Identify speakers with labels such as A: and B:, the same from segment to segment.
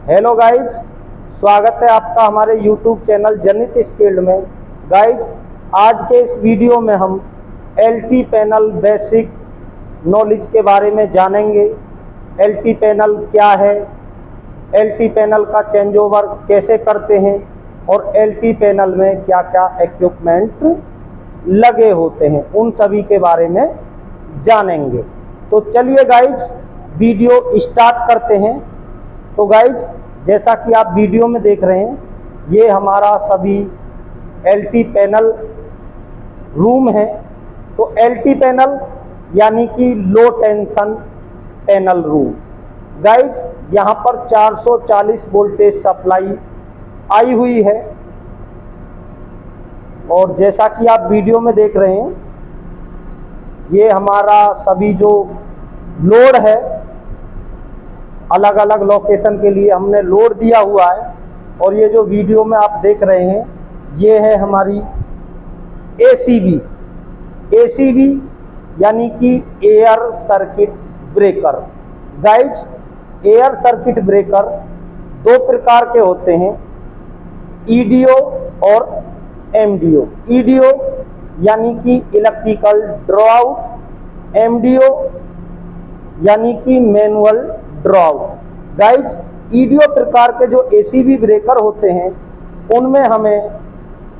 A: Hello guys, स्वागत है आपका हमारे यूट्यूब चैनल जनित स्किल्ड में। गाइज, आज के इस वीडियो में हम एलटी पैनल बेसिक नॉलेज के बारे में जानेंगे। एलटी पैनल क्या है, एलटी पैनल का चेंज ओवर कैसे करते हैं और एलटी पैनल में क्या क्या इक्विपमेंट लगे होते हैं, उन सभी के बारे में जानेंगे। तो चलिए गाइज, वीडियो स्टार्ट करते हैं। तो गाइज, जैसा कि आप वीडियो में देख रहे हैं, ये हमारा सभी एलटी पैनल रूम है। तो एलटी पैनल यानी कि लो टेंशन पैनल रूम। गाइज, यहाँ पर 440 वोल्टेज सप्लाई आई हुई है और जैसा कि आप वीडियो में देख रहे हैं, ये हमारा सभी जो लोड है, अलग अलग लोकेशन के लिए हमने लोड दिया हुआ है। और ये जो वीडियो में आप देख रहे हैं, ये है हमारी एसीबी। एसीबी यानी कि air circuit breaker. Guys, air circuit breaker दो प्रकार के होते हैं, ईडीओ और एमडीओ। ईडीओ यानी कि इलेक्ट्रिकल ड्रॉ आउट, एमडीओ यानी कि manual draw out. Guys, EDO प्रकार के जो एसीबी ब्रेकर होते हैं, उनमें हमें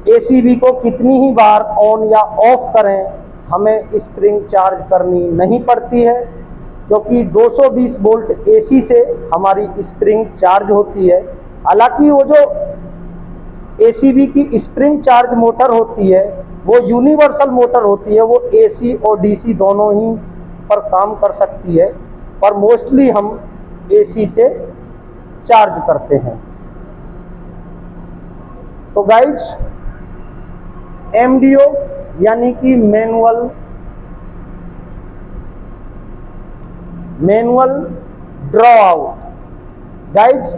A: एसीबी को कितनी ही बार ऑन या ऑफ करें, हमें स्प्रिंग चार्ज करनी नहीं पड़ती है, क्योंकि 220 वोल्ट एसी से हमारी स्प्रिंग चार्ज होती है। हालांकि वो जो एसीबी की स्प्रिंग चार्ज मोटर होती है, वो यूनिवर्सल मोटर होती है, वो एसी और डीसी दोनों ही पर काम कर सकती है, पर मोस्टली हम एसी से चार्ज करते हैं। तो गाइज, एमडीओ यानी कि manual draw out. Guys,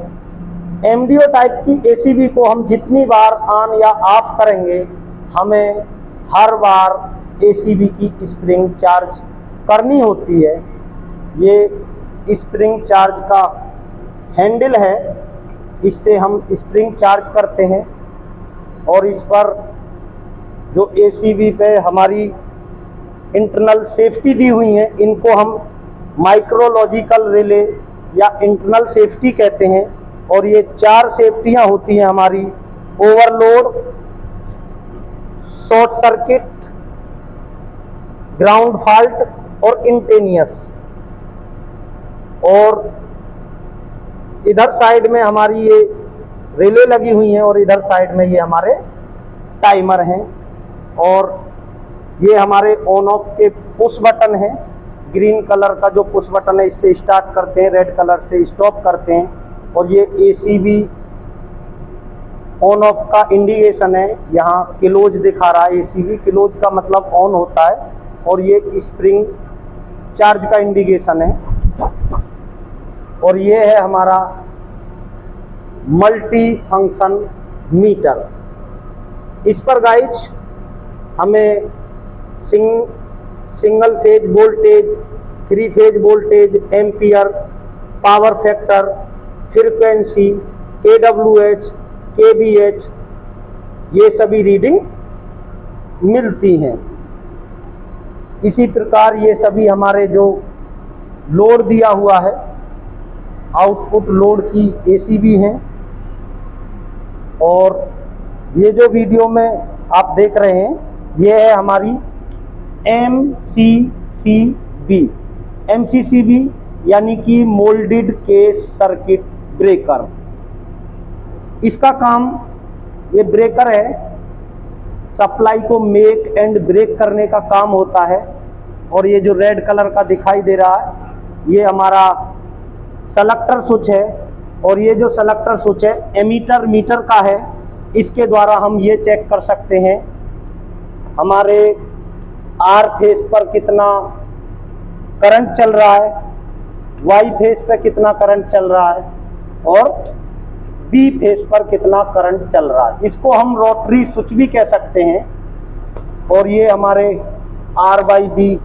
A: MDO type की एसीबी को हम जितनी बार ऑन या ऑफ करेंगे, हमें हर बार एसीबी की स्प्रिंग चार्ज करनी होती है। ये स्प्रिंग चार्ज का हैंडल है, इससे हम स्प्रिंग चार्ज करते हैं। और इस पर जो एसीबी पे हमारी इंटरनल सेफ्टी दी हुई है, इनको हम माइक्रोलॉजिकल रिले या इंटरनल सेफ्टी कहते हैं। और ये 4 सेफ्टियां होती हैं हमारी: overload, short circuit, ground fault और इंटेनियस। और इधर साइड में हमारी ये रिले लगी हुई हैं और इधर साइड में ये हमारे टाइमर हैं। और ये हमारे ऑन ऑफ के पुश बटन हैं। ग्रीन कलर का जो पुश बटन है, इससे स्टार्ट करते हैं, रेड कलर से स्टॉप करते हैं। और ये एसीबी ऑन ऑफ का इंडिकेशन है, यहाँ क्लोज दिखा रहा है। एसीबी क्लोज का मतलब ऑन होता है, और ये स्प्रिंग चार्ज का इंडिकेशन है। और ये है हमारा मल्टी फंक्शन मीटर। इस पर गाइज हमें single phase voltage, 3 phase voltage, ampere, power factor, frequency, KWH, KVH, ये सभी रीडिंग मिलती हैं। इसी प्रकार ये सभी हमारे जो लोड दिया हुआ है, आउटपुट लोड की एसीबी हैं। और ये जो वीडियो में आप देख रहे हैं, ये है हमारी एमसीसीबी। एमसीसीबी यानी कि मोल्डेड केस सर्किट ब्रेकर। इसका काम, ये ब्रेकर है, सप्लाई को मेक एंड ब्रेक करने का काम होता है। और ये जो रेड कलर का दिखाई दे रहा है, ये हमारा सेलेक्टर स्विच है। और ये जो सेलेक्टर स्विच है, एमीटर मीटर का है। इसके द्वारा हम ये चेक कर सकते हैं हमारे आर फेस पर कितना करंट चल रहा है, वाई फेस पर कितना करंट चल रहा है, और बी फेस पर कितना करंट चल रहा है। इसको हम रोटरी स्विच भी कह सकते हैं। और ये हमारे RYB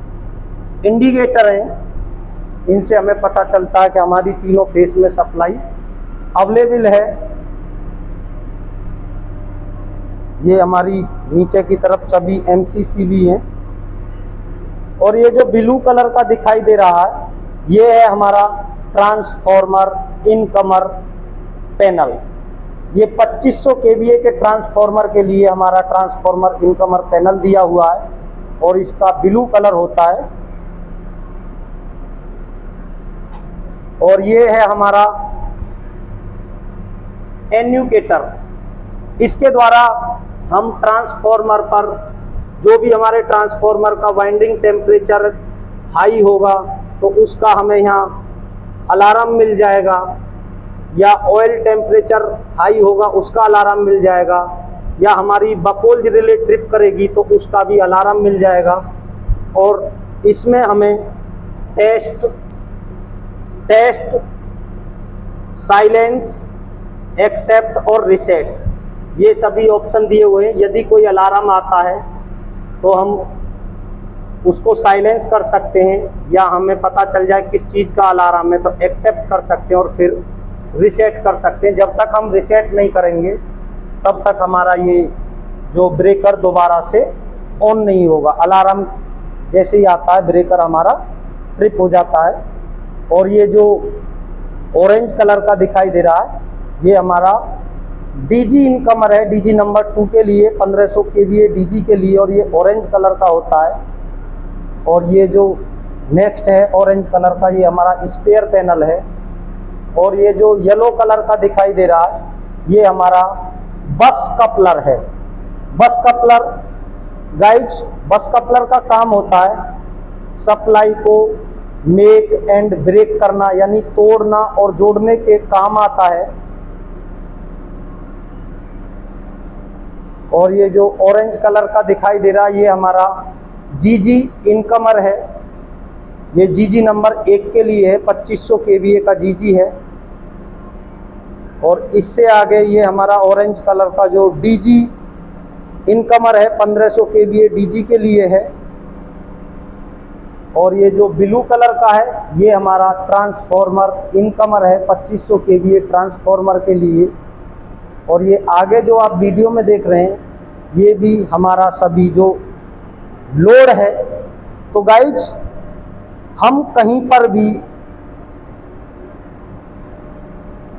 A: इंडिकेटर हैं, इनसे हमें पता चलता है कि हमारी तीनों फेस में सप्लाई अवेलेबल है। ये हमारी नीचे की तरफ सभी MCC भी हैं। और ये जो ब्लू कलर का दिखाई दे रहा है ये है हमारा ट्रांसफॉर्मर इनकमर पैनल। ये 2500 kVA के ट्रांसफॉर्मर के लिए हमारा ट्रांसफॉर्मर इनकमर पैनल दिया हुआ है और इसका ब्लू कलर होता है। और ये है हमारा एन्यूकेटर। इसके द्वारा हम ट्रांसफॉर्मर पर जो भी हमारे ट्रांसफॉर्मर का वाइंडिंग टेम्परेचर हाई होगा तो उसका हमें यहाँ अलार्म मिल जाएगा, या ऑयल टेम्परेचर हाई होगा उसका अलार्म मिल जाएगा, या हमारी बकोल्ज रिले ट्रिप करेगी तो उसका भी अलार्म मिल जाएगा। और इसमें हमें टेस्ट, साइलेंस, एक्सेप्ट और रिसेट ये सभी ऑप्शन दिए हुए हैं। यदि कोई अलार्म आता है तो हम उसको साइलेंस कर सकते हैं, या हमें पता चल जाए किस चीज़ का अलार्म है तो एक्सेप्ट कर सकते हैं और फिर रिसेट कर सकते हैं। जब तक हम रिसेट नहीं करेंगे तब तक हमारा ये जो ब्रेकर दोबारा से ऑन नहीं होगा। अलार्म जैसे ही आता है ब्रेकर हमारा ट्रिप हो जाता है। और ये जो ऑरेंज कलर का दिखाई दे रहा है ये हमारा DG इनकमर है, DG नंबर 2 के लिए 1500 kVA DG के लिए, और ये ऑरेंज कलर का होता है। और ये जो नेक्स्ट है ऑरेंज कलर का ये हमारा स्पेयर पैनल है। और ये जो येलो कलर का दिखाई दे रहा है ये हमारा बस कपलर है। बस कपलर गाइज, बस कपलर का काम होता है सप्लाई को मेक एंड ब्रेक करना, यानी तोड़ना और जोड़ने के काम आता है। और ये जो ऑरेंज कलर का दिखाई दे रहा है ये हमारा GG इनकमर है। ये GG नंबर 1 के लिए है, 2500 kVA का GG है। और इससे आगे ये हमारा ऑरेंज कलर का जो DG इनकमर है 1500 kVA DG के लिए है। और ये जो ब्लू कलर का है ये हमारा ट्रांसफॉर्मर इनकमर है 2500 kVA ट्रांसफॉर्मर के लिए। और ये आगे जो आप वीडियो में देख रहे हैं ये भी हमारा सभी जो लोड है। तो गाइज, हम कहीं पर भी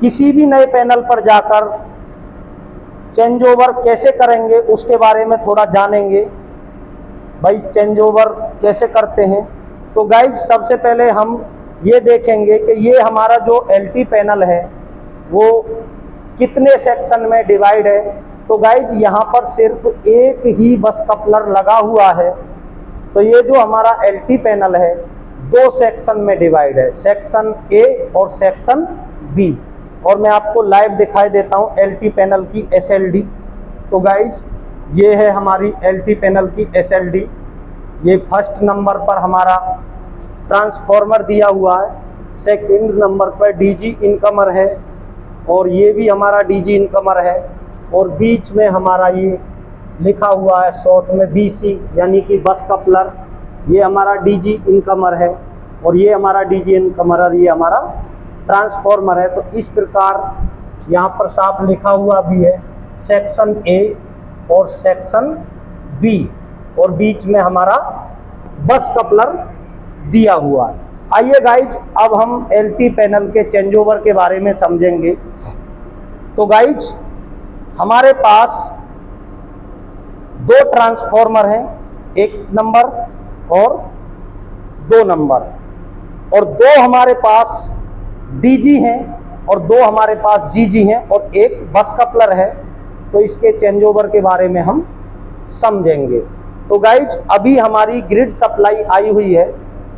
A: किसी भी नए पैनल पर जाकर चेंज ओवर कैसे करेंगे उसके बारे में थोड़ा जानेंगे। भाई चेंज ओवर कैसे करते हैं? तो गाइज सबसे पहले हम ये देखेंगे कि ये हमारा जो LT पैनल है वो कितने सेक्शन में डिवाइड है। तो गाइज यहाँ पर सिर्फ एक ही बस कपलर लगा हुआ है। तो ये जो हमारा LT पैनल है 2 सेक्शन में डिवाइड है, सेक्शन A और सेक्शन B। और मैं आपको लाइव दिखाई देता हूँ LT पैनल की SLD। तो गाइज ये है हमारी LT पैनल की SLD। ये फर्स्ट नंबर पर हमारा ट्रांसफॉर्मर दिया हुआ है, सेकंड नंबर पर DG इनकमर है, और ये भी हमारा DG इनकमर है। और बीच में हमारा ये लिखा हुआ है शॉर्ट में BC यानी कि बस कपलर। ये हमारा DG इनकमर है और ये हमारा DG इनकमर और ये हमारा ट्रांसफॉर्मर है। तो इस प्रकार यहाँ पर साफ लिखा हुआ भी है सेक्शन A और सेक्शन B, और बीच में हमारा बस कपलर दिया हुआ है। आइए गाइज अब हम LT पैनल के चेंज ओवर के बारे में समझेंगे। तो गाइज हमारे पास 2 ट्रांसफॉर्मर हैं, 1 नंबर और 2 नंबर, और 2 हमारे पास DG हैं और 2 हमारे पास GG हैं और 1 बस कपलर है। तो इसके चेंज ओवर के बारे में हम समझेंगे। तो गाइज अभी हमारी ग्रिड सप्लाई आई हुई है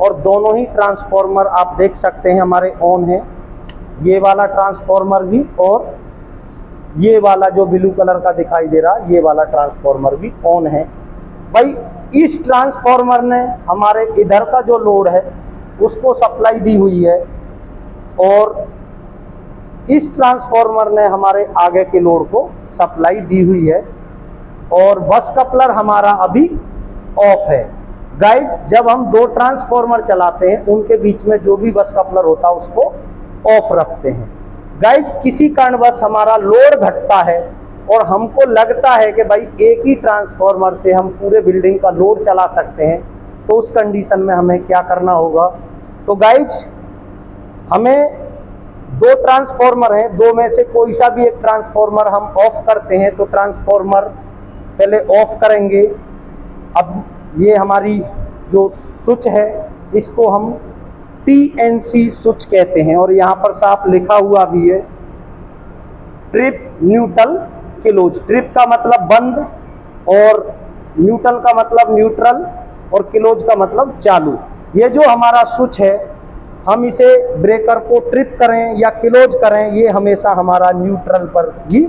A: और दोनों ही ट्रांसफॉर्मर आप देख सकते हैं हमारे ऑन है। ये वाला ट्रांसफॉर्मर भी और ये वाला जो ब्लू कलर का दिखाई दे रहा ये वाला ट्रांसफॉर्मर भी ऑन है। भाई इस ट्रांसफॉर्मर ने हमारे इधर का जो लोड है उसको सप्लाई दी हुई है और इस ट्रांसफॉर्मर ने हमारे आगे के लोड को सप्लाई दी हुई है, और बस कपलर हमारा अभी ऑफ है। गाइज जब हम 2 ट्रांसफॉर्मर चलाते हैं उनके बीच में जो भी बस कपलर होता है उसको ऑफ रखते हैं। गाइज किसी कारणवश हमारा लोड घटता है और हमको लगता है कि भाई एक ही ट्रांसफार्मर से हम पूरे बिल्डिंग का लोड चला सकते हैं, तो उस कंडीशन में हमें क्या करना होगा। तो गाइज हमें 2 ट्रांसफार्मर हैं, 2 में से कोई सा भी एक ट्रांसफार्मर हम ऑफ करते हैं। तो ट्रांसफार्मर पहले ऑफ करेंगे। अब ये हमारी जो स्विच है इसको हम TNC स्विच कहते हैं और यहाँ पर साफ लिखा हुआ भी है ट्रिप न्यूट्रल क्लोज। ट्रिप का मतलब बंद और न्यूट्रल का मतलब न्यूट्रल और क्लोज का मतलब चालू। ये जो हमारा स्विच है, हम इसे ब्रेकर को ट्रिप करें या क्लोज करें, ये हमेशा हमारा न्यूट्रल पर ही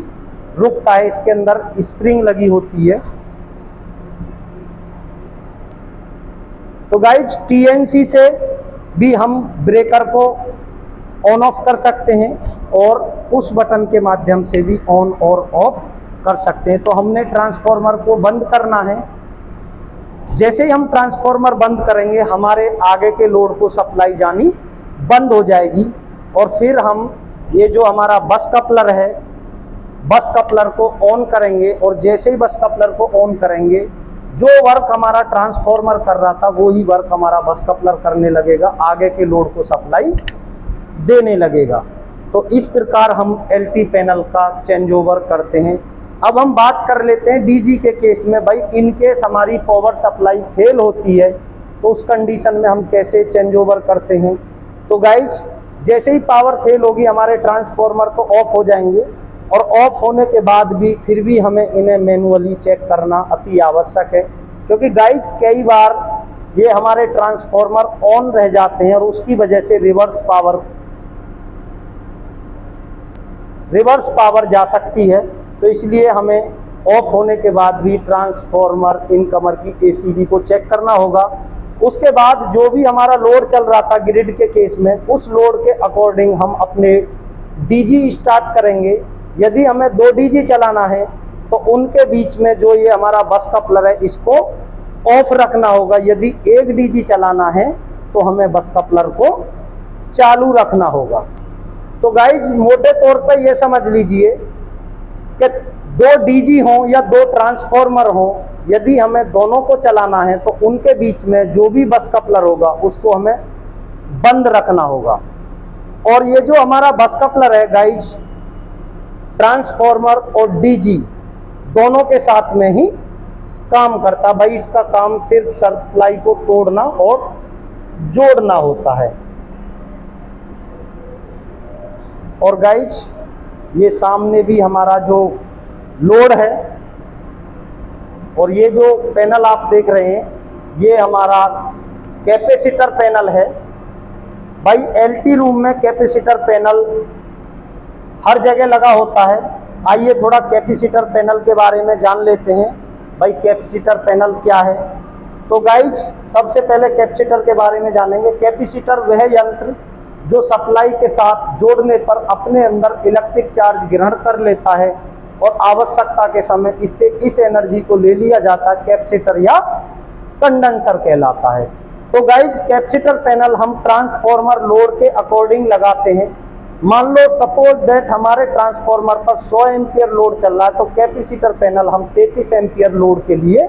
A: रुकता है। इसके अंदर स्प्रिंग लगी होती है। तो गाइज TNC से भी हम ब्रेकर को ऑन ऑफ कर सकते हैं और उस बटन के माध्यम से भी ऑन और ऑफ कर सकते हैं। तो हमने ट्रांसफार्मर को बंद करना है। जैसे ही हम ट्रांसफार्मर बंद करेंगे, हमारे आगे के लोड को सप्लाई जानी बंद हो जाएगी और फिर हम ये जो हमारा बस कपलर है, बस कपलर को ऑन करेंगे और जैसे ही बस कपलर को ऑन करेंगे, जो वर्क हमारा ट्रांसफार्मर कर रहा था वो ही वर्क हमारा बस कपलर करने लगेगा, आगे के लोड को सप्लाई देने लगेगा। तो इस प्रकार हम LT पैनल का चेंज ओवर करते हैं। अब हम बात कर लेते हैं DG के केस में। भाई इनकेस हमारी पावर सप्लाई फेल होती है तो उस कंडीशन में हम कैसे चेंज ओवर करते हैं। तो गाइज जैसे ही पावर फेल होगी, हमारे ट्रांसफार्मर तो ऑफ हो जाएंगे और ऑफ होने के बाद भी फिर भी हमें इन्हें मैनुअली चेक करना अति आवश्यक है, क्योंकि गाइज कई बार ये हमारे ट्रांसफार्मर ऑन रह जाते हैं और उसकी वजह से रिवर्स पावर जा सकती है। तो इसलिए हमें ऑफ होने के बाद भी ट्रांसफार्मर इनकमर की ACB को चेक करना होगा। उसके बाद जो भी हमारा लोड चल रहा था ग्रिड के केस में, उस लोड के अकॉर्डिंग हम अपने DG स्टार्ट करेंगे। यदि हमें 2 DG चलाना है तो उनके बीच में जो ये हमारा बस कपलर है इसको ऑफ रखना होगा। यदि 1 DG चलाना है तो हमें बस कपलर को चालू रखना होगा। तो गाइज मोटे तौर पर ये समझ लीजिए कि 2 DG हों या 2 ट्रांसफार्मर हों, यदि हमें दोनों को चलाना है तो उनके बीच में जो भी बस कपलर होगा उसको हमें बंद रखना होगा। और ये जो हमारा बस कपलर है गाइज, ट्रांसफार्मर और DG दोनों के साथ में ही काम करता। भाई इसका काम सिर्फ सप्लाई को तोड़ना और जोड़ना होता है। और गाइज ये सामने भी हमारा जो लोड है और ये जो पैनल आप देख रहे हैं ये हमारा कैपेसिटर पैनल है। भाई LT रूम में कैपेसिटर पैनल हर जगह लगा होता है। आइए थोड़ा कैपेसिटर पैनल के बारे में जान लेते हैं। भाई कैपेसिटर पैनल क्या है। तो गाइज सबसे पहले कैपेसिटर के बारे में जानेंगे। कैपेसिटर वह यंत्र जो सप्लाई के साथ जोड़ने पर अपने अंदर इलेक्ट्रिक चार्ज ग्रहण कर लेता है और आवश्यकता के समय इससे इस एनर्जी को ले लिया जाता है। कैपेसिटर या कंडेंसर कहलाता है। तो गाइज कैपेसिटर पैनल हम ट्रांसफार्मर लोड के अकॉर्डिंग लगाते हैं। मान लो सपोज दैट हमारे ट्रांसफार्मर पर 100 एम्पियर लोड चल रहा है तो कैपेसिटर पैनल हम 33 एम्पियर लोड के लिए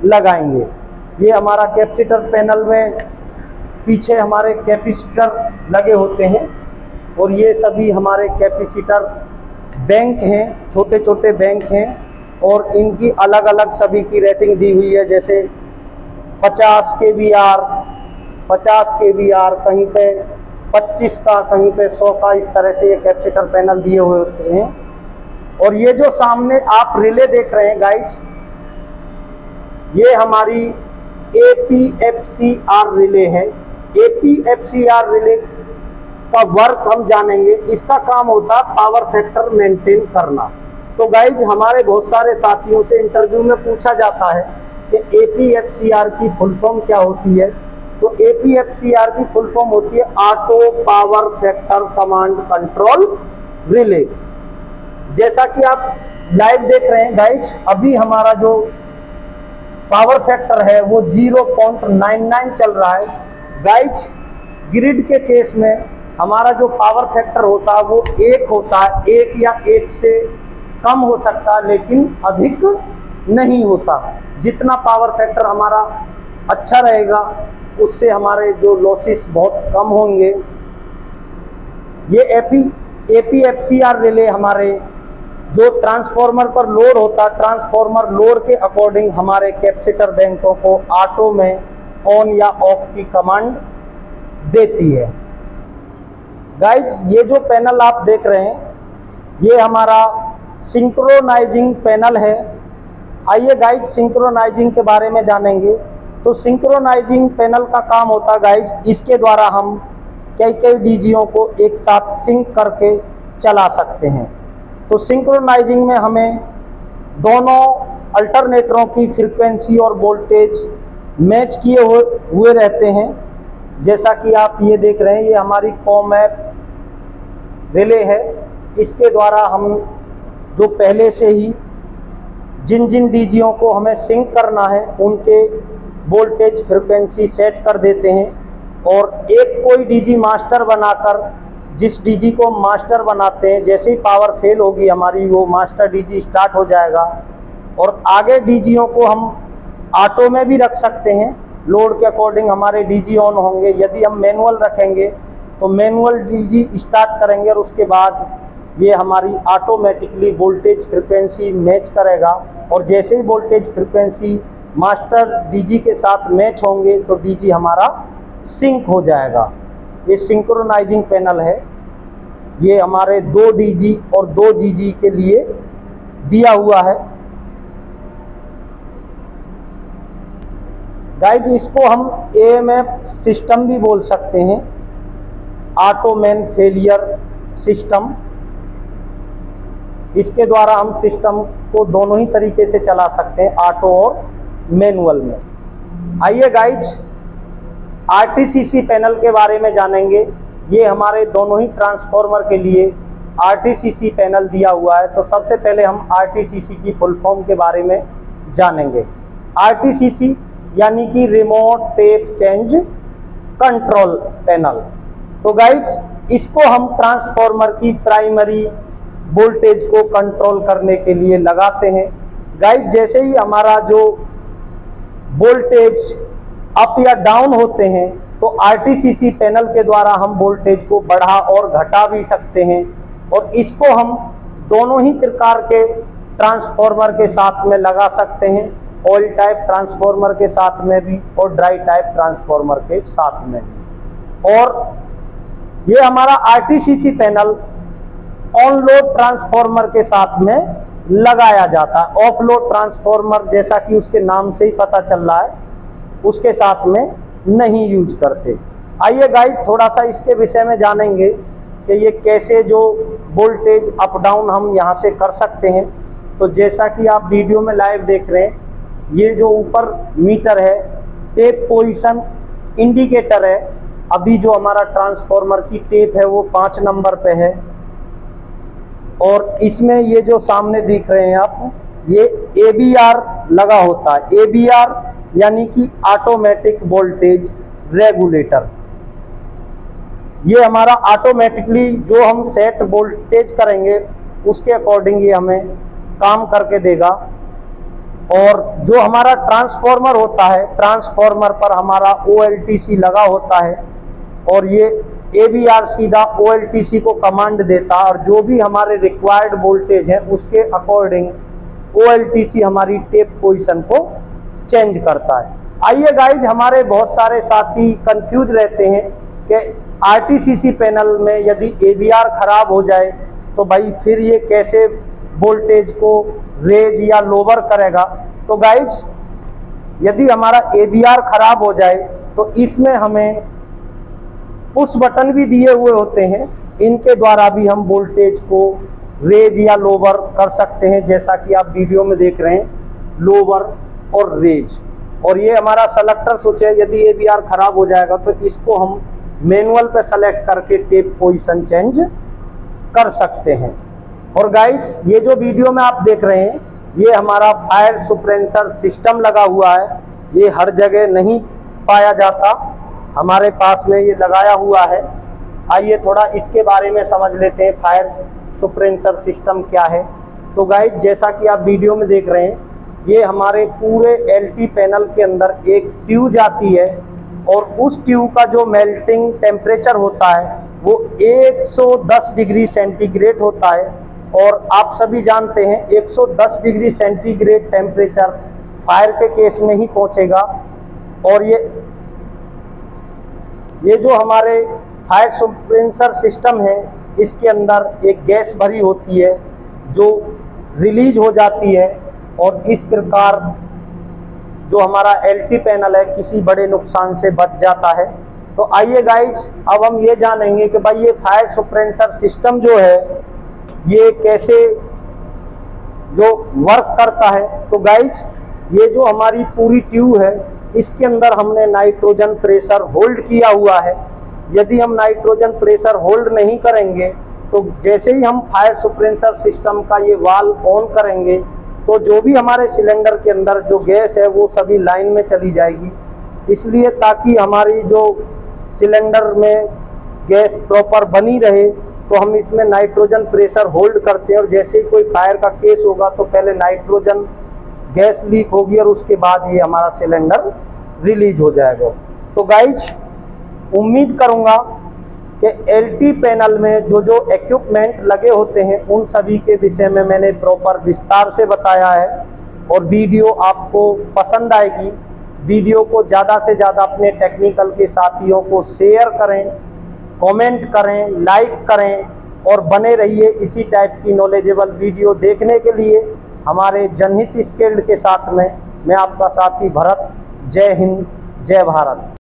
A: लगाएंगे। ये हमारा कैपेसिटर पैनल में पीछे हमारे कैपेसिटर लगे होते हैं और ये सभी हमारे कैपेसिटर बैंक हैं, छोटे छोटे बैंक हैं और इनकी अलग अलग सभी की रेटिंग दी हुई है। जैसे 50 kVAr, 50 kVAr, कहीं पे 25 का, कहीं पे 100 का, इस तरह से ये कैपेसिटर पैनल दिए हुए होते हैं। और ये जो सामने आप रिले देख रहे हैं गाइज, ये हमारी APFCR रिले है। APFCR रिले का वर्क हम जानेंगे। इसका काम होता है पावर फैक्टर मेंटेन करना। तो गाइज हमारे बहुत सारे साथियों से इंटरव्यू में पूछा जाता है कि APFCR की फुल फॉर्म क्या होती है। तो APFCR की फुल फॉर्म होती है auto power factor command control relay. जैसा कि आप लाइव देख रहे हैं गाइज, अभी हमारा जो पावर फैक्टर है वो 0.99 चल रहा है। गाइज ग्रिड के केस में हमारा जो पावर फैक्टर होता है वो 1 होता है, 1 या 1 से कम हो सकता है लेकिन अधिक नहीं होता। जितना पावर फैक्टर हमारा अच्छा रहेगा उससे हमारे जो लॉसेस बहुत कम होंगे। ये APFCR रिले हमारे जो ट्रांसफार्मर पर लोड होता है, ट्रांसफार्मर लोड के अकॉर्डिंग हमारे कैपेसिटर बैंकों को ऑटो में ऑन या ऑफ की कमांड देती है। गाइज ये जो पैनल आप देख रहे हैं ये हमारा सिंक्रोनाइजिंग पैनल है। आइए गाइज सिंक्रोनाइजिंग के बारे में जानेंगे। तो सिंक्रोनाइजिंग पैनल का काम होता है गाइज, इसके द्वारा हम कई डीजीओ को एक साथ सिंक करके चला सकते हैं। तो सिंक्रोनाइजिंग में हमें दोनों अल्टरनेटरों की फ्रीक्वेंसी और वोल्टेज मैच किए हुए रहते हैं। जैसा कि आप ये देख रहे हैं ये हमारी कॉमैप रिले है। इसके द्वारा हम जो पहले से ही जिन जिन डीजीओ को हमें सिंक करना है उनके वोल्टेज फ्रीक्वेंसी सेट कर देते हैं और एक कोई डीजी मास्टर बनाकर जिस डीजी को मास्टर बनाते हैं जैसे ही पावर फेल होगी हमारी वो मास्टर डीजी स्टार्ट हो जाएगा। और आगे डीजीओ को हम ऑटो में भी रख सकते हैं, लोड के अकॉर्डिंग हमारे डीजी ऑन होंगे। यदि हम मैनुअल रखेंगे तो मैनुअल डीजी स्टार्ट करेंगे और उसके बाद ये हमारी ऑटोमेटिकली वोल्टेज फ्रीक्वेंसी मैच करेगा और जैसे ही वोल्टेज फ्रीक्वेंसी मास्टर डीजी के साथ मैच होंगे तो डीजी हमारा सिंक हो जाएगा। ये सिंक्रोनाइजिंग पैनल है, ये हमारे 2 डीजी और 2 जीजी के लिए दिया हुआ है। गाइज इसको हम AMF सिस्टम भी बोल सकते हैं, ऑटो मैन फेलियर सिस्टम। इसके द्वारा हम सिस्टम को दोनों ही तरीके से चला सकते हैं, ऑटो और मैनुअल में। आइए गाइज RTCC पैनल के बारे में जानेंगे। ये हमारे दोनों ही ट्रांसफार्मर के लिए RTCC पैनल दिया हुआ है। तो सबसे पहले हम RTCC की फुल फॉर्म के बारे में जानेंगे। RTCC यानी कि remote tape change control panel. तो गाइज इसको हम ट्रांसफार्मर की प्राइमरी वोल्टेज को कंट्रोल करने के लिए लगाते हैं। गाइज जैसे ही हमारा जो वोल्टेज अप या डाउन होते हैं तो RTCC पैनल के द्वारा हम वोल्टेज को बढ़ा और घटा भी सकते हैं और इसको हम दोनों ही प्रकार के ट्रांसफार्मर के साथ में लगा सकते हैं, ऑयल टाइप ट्रांसफार्मर के साथ में भी और ड्राई टाइप ट्रांसफार्मर के साथ में भी। और ये हमारा RTCC panel on load transformer के साथ में लगाया जाता है। ऑफ लोड ट्रांसफार्मर जैसा कि उसके नाम से ही पता चल रहा है उसके साथ में नहीं यूज करते। आइए गाइस थोड़ा सा इसके विषय में जानेंगे कि ये कैसे जो वोल्टेज अप डाउन हम यहाँ से कर सकते हैं। तो जैसा कि आप वीडियो में लाइव देख रहे हैं ये जो ऊपर मीटर है टेप पोजीशन इंडिकेटर है। अभी जो हमारा ट्रांसफार्मर की टेप है वो 5 नंबर पे है और इसमें ये जो सामने दिख रहे हैं आप ये ABR लगा होता है। ABR यानी कि ऑटोमेटिक वोल्टेज रेगुलेटर। ये हमारा ऑटोमेटिकली जो हम सेट वोल्टेज करेंगे उसके अकॉर्डिंग ये हमें काम करके देगा। और जो हमारा ट्रांसफार्मर होता है ट्रांसफार्मर पर हमारा OLTC लगा होता है और ये ABR सीधा OLTC को कमांड देता है और जो भी हमारे रिक्वायर्ड वोल्टेज है उसके अकॉर्डिंग OLTC हमारी टेप पोजीशन को चेंज करता है। आइए गाइज हमारे बहुत सारे साथी कंफ्यूज रहते हैं कि RTCC पैनल में यदि ABR खराब हो जाए तो भाई फिर ये कैसे वोल्टेज को रेज या लोअर करेगा। तो गाइज यदि हमारा ABR खराब हो जाए तो इसमें हमें पुश बटन भी दिए हुए होते हैं, इनके द्वारा भी हम वोल्टेज को रेज या लोअर कर सकते हैं। जैसा कि आप वीडियो में देख रहे हैं लोअर और रेज। और ये हमारा सेलेक्टर स्विच है, यदि ABR खराब हो जाएगा तो इसको हम मैनुअल पे सेलेक्ट करके टेप पोजीशन चेंज कर सकते हैं। और गाइज ये जो वीडियो में आप देख रहे हैं ये हमारा फायर सप्रेशर सिस्टम लगा हुआ है। ये हर जगह नहीं पाया जाता, हमारे पास में ये लगाया हुआ है आइए थोड़ा इसके बारे में समझ लेते हैं, फायर सप्रेशर सिस्टम क्या है। तो गाइस, जैसा कि आप वीडियो में देख रहे हैं, ये हमारे पूरे एलटी पैनल के अंदर एक ट्यूब जाती है और उस ट्यूब का जो मेल्टिंग टेम्परेचर होता है वो 110 डिग्री सेंटीग्रेड होता है। और आप सभी जानते हैं 110 डिग्री सेंटीग्रेड टेम्परेचर फायर के केस में ही पहुंचेगा। और ये जो हमारे फायर सप्रेशर सिस्टम है, इसके अंदर एक गैस भरी होती है जो रिलीज हो जाती है और इस प्रकार जो हमारा एलटी पैनल है किसी बड़े नुकसान से बच जाता है। तो आइए गाइस, अब हम ये जानेंगे कि भाई ये फायर सप्रेशर सिस्टम जो है ये कैसे जो वर्क करता है। तो गाइस, ये जो हमारी पूरी ट्यूब है इसके अंदर हमने नाइट्रोजन प्रेशर होल्ड किया हुआ है। यदि हम नाइट्रोजन प्रेशर होल्ड नहीं करेंगे तो जैसे ही हम फायर सप्रेशर सिस्टम का ये वाल्व ऑन करेंगे तो जो भी हमारे सिलेंडर के अंदर जो गैस है वो सभी लाइन में चली जाएगी। इसलिए ताकि हमारी जो सिलेंडर में गैस प्रॉपर बनी रहे तो हम इसमें नाइट्रोजन प्रेशर होल्ड करते हैं, और जैसे ही कोई फायर का केस होगा तो पहले नाइट्रोजन गैस लीक होगी और उसके बाद ये हमारा सिलेंडर रिलीज हो जाएगा। तो गाइज, उम्मीद करूंगा कि एलटी पैनल में जो जो इक्विपमेंट लगे होते हैं उन सभी के विषय में मैंने प्रॉपर विस्तार से बताया है और वीडियो आपको पसंद आएगी। वीडियो को ज़्यादा से ज़्यादा अपने टेक्निकल के साथियों को शेयर करें, कमेंट करें, लाइक करें और बने रहिए इसी टाइप की नॉलेजेबल वीडियो देखने के लिए हमारे जनहित स्किल्ड के साथ में। मैं आपका साथी भरत। जय हिंद, जय भारत।